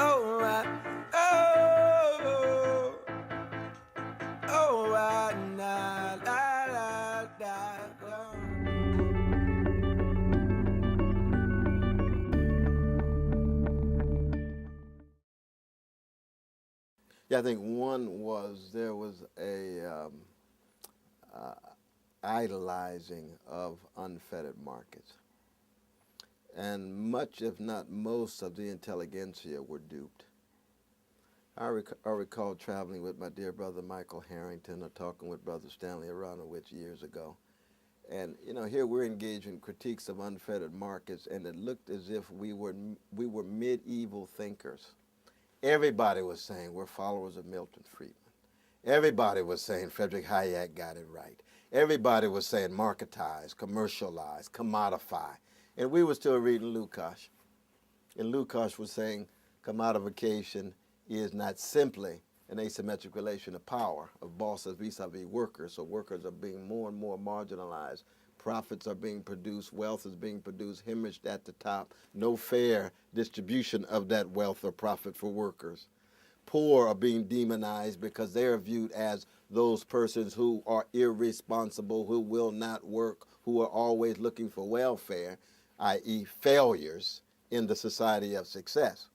Oh, oh, oh, la, la, la, la. Yeah, I think one was there was a uh, idolizing of unfettered markets. And much, if not most, of the intelligentsia were duped. I recall traveling with my dear brother Michael Harrington or talking with Brother Stanley Aronowitz years ago. And, here we're engaged in critiques of unfettered markets, and it looked as if we were medieval thinkers. Everybody was saying we're followers of Milton Friedman. Everybody was saying Frederick Hayek got it right. Everybody was saying marketize, commercialize, commodify. And we were still reading Lukács. And Lukács was saying commodification is not simply an asymmetric relation of power of bosses vis-a-vis workers. So workers are being more and more marginalized. Profits are being produced, wealth is being produced, hemorrhaged at the top, no fair distribution of that wealth or profit for workers. Poor are being demonized because they are viewed as those persons who are irresponsible, who will not work, who are always looking for welfare, i.e. failures in the society of success.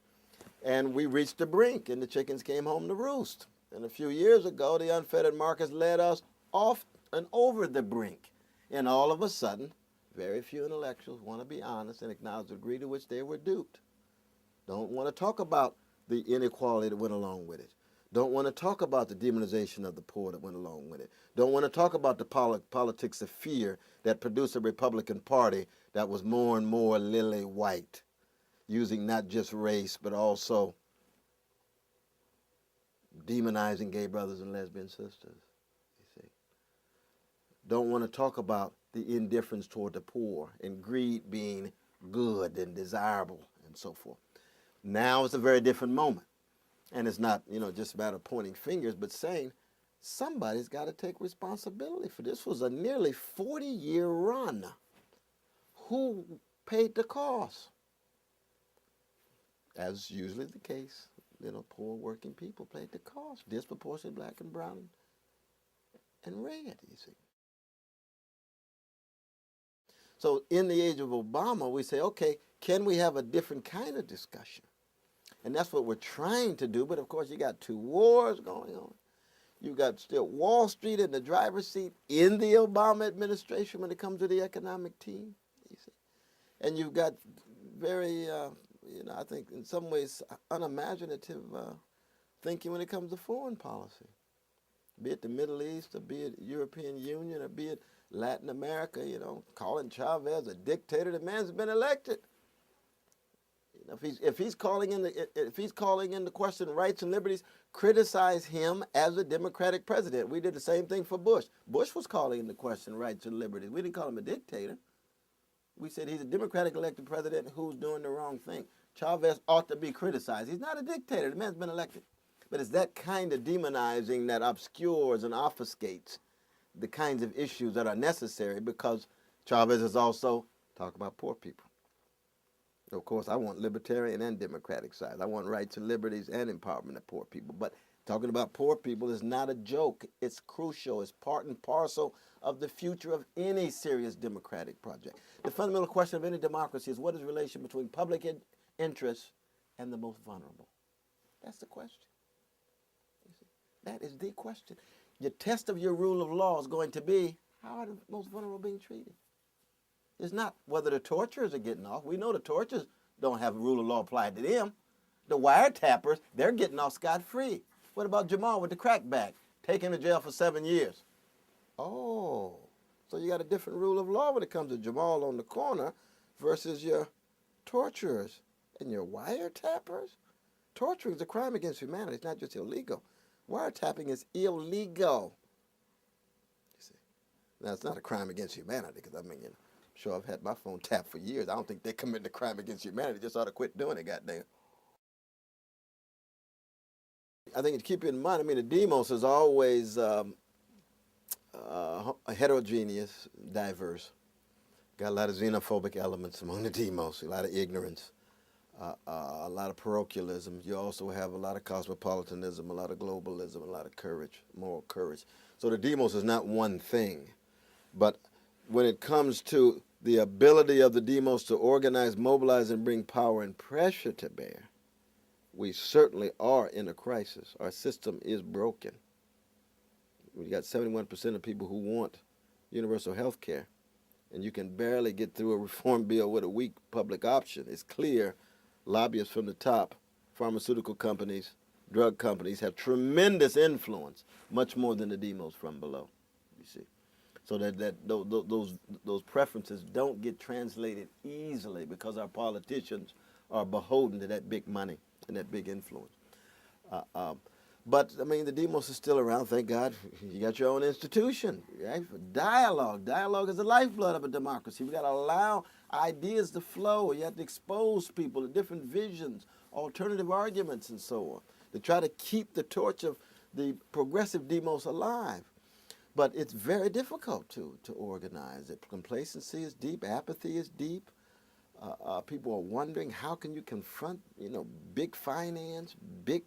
And we reached the brink, and the chickens came home to roost. And a few years ago, the unfettered markets led us off and over the brink. And all of a sudden, very few intellectuals want to be honest and acknowledge the degree to which they were duped. Don't want to talk about the inequality that went along with it. Don't want to talk about the demonization of the poor that went along with it. Don't want to talk about the politics of fear that produced a Republican Party that was more and more lily white, using not just race, but also demonizing gay brothers and lesbian sisters, you see. Don't want to talk about the indifference toward the poor and greed being good and desirable and so forth. Now it's a very different moment. And it's not, just a matter of pointing fingers, but saying somebody's got to take responsibility for this. This was a nearly 40-year run. Who paid the cost? As usually the case, poor working people paid the cost. Disproportionately black and brown and red, you see. So in the age of Obama, we say, okay, can we have a different kind of discussion? And that's what we're trying to do. But of course, you got two wars going on. You got still Wall Street in the driver's seat in the Obama administration when it comes to the economic team. You see, and you've got very, I think in some ways unimaginative thinking when it comes to foreign policy, be it the Middle East or be it European Union or be it Latin America. Calling Chavez a dictator. The man's been elected. If he's calling into question rights and liberties, criticize him as a Democratic president. We did the same thing for Bush. Bush was calling into question rights and liberties. We didn't call him a dictator. We said he's a Democratic elected president who's doing the wrong thing. Chavez ought to be criticized. He's not a dictator. The man's been elected. But it's that kind of demonizing that obscures and obfuscates the kinds of issues that are necessary, because Chavez is also talking about poor people. Of course, I want libertarian and democratic sides. I want rights and liberties and empowerment of poor people. But talking about poor people is not a joke. It's crucial. It's part and parcel of the future of any serious democratic project. The fundamental question of any democracy is, what is the relation between public interest and the most vulnerable? That's the question. You see, that is the question. Your test of your rule of law is going to be, how are the most vulnerable being treated? It's not whether the torturers are getting off. We know the torturers don't have rule of law applied to them. The wiretappers, they're getting off scot-free. What about Jamal with the crackback, taken to jail for 7 years? Oh, so you got a different rule of law when it comes to Jamal on the corner versus your torturers and your wiretappers? Torturing is a crime against humanity. It's not just illegal. Wiretapping is illegal. You see, now it's not a crime against humanity, because sure, I've had my phone tapped for years. I don't think they committed a crime against humanity. Just ought to quit doing it, goddamn. I think to keep in mind, the demos is always heterogeneous, diverse. Got a lot of xenophobic elements among the demos, a lot of ignorance. a lot of parochialism. You also have a lot of cosmopolitanism, a lot of globalism, a lot of courage, moral courage. So the demos is not one thing. But when it comes to the ability of the demos to organize, mobilize, and bring power and pressure to bear, we certainly are in a crisis. Our system is broken. We got 71% of people who want universal health care, and you can barely get through a reform bill with a weak public option. It's clear lobbyists from the top, pharmaceutical companies, drug companies have tremendous influence, much more than the demos from below, you see. So those preferences don't get translated easily because our politicians are beholden to that big money and that big influence. But, I mean, the demos is still around, thank God. You got your own institution, right? Dialogue. Dialogue is the lifeblood of a democracy. We got to allow ideas to flow. You have to expose people to different visions, alternative arguments, and so on, to try to keep the torch of the progressive demos alive. But it's very difficult to organize it. Complacency is deep. Apathy is deep. People are wondering, how can you confront, big finance, big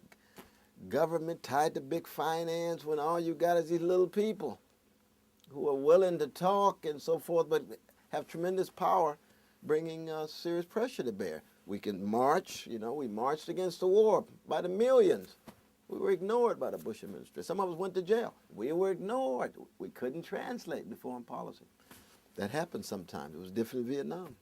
government tied to big finance when all you got is these little people who are willing to talk and so forth, but have tremendous power, bringing serious pressure to bear. We can march. We marched against the war by the millions. We were ignored by the Bush administration. Some of us went to jail. We were ignored. We couldn't translate the foreign policy. That happened sometimes. It was different in Vietnam.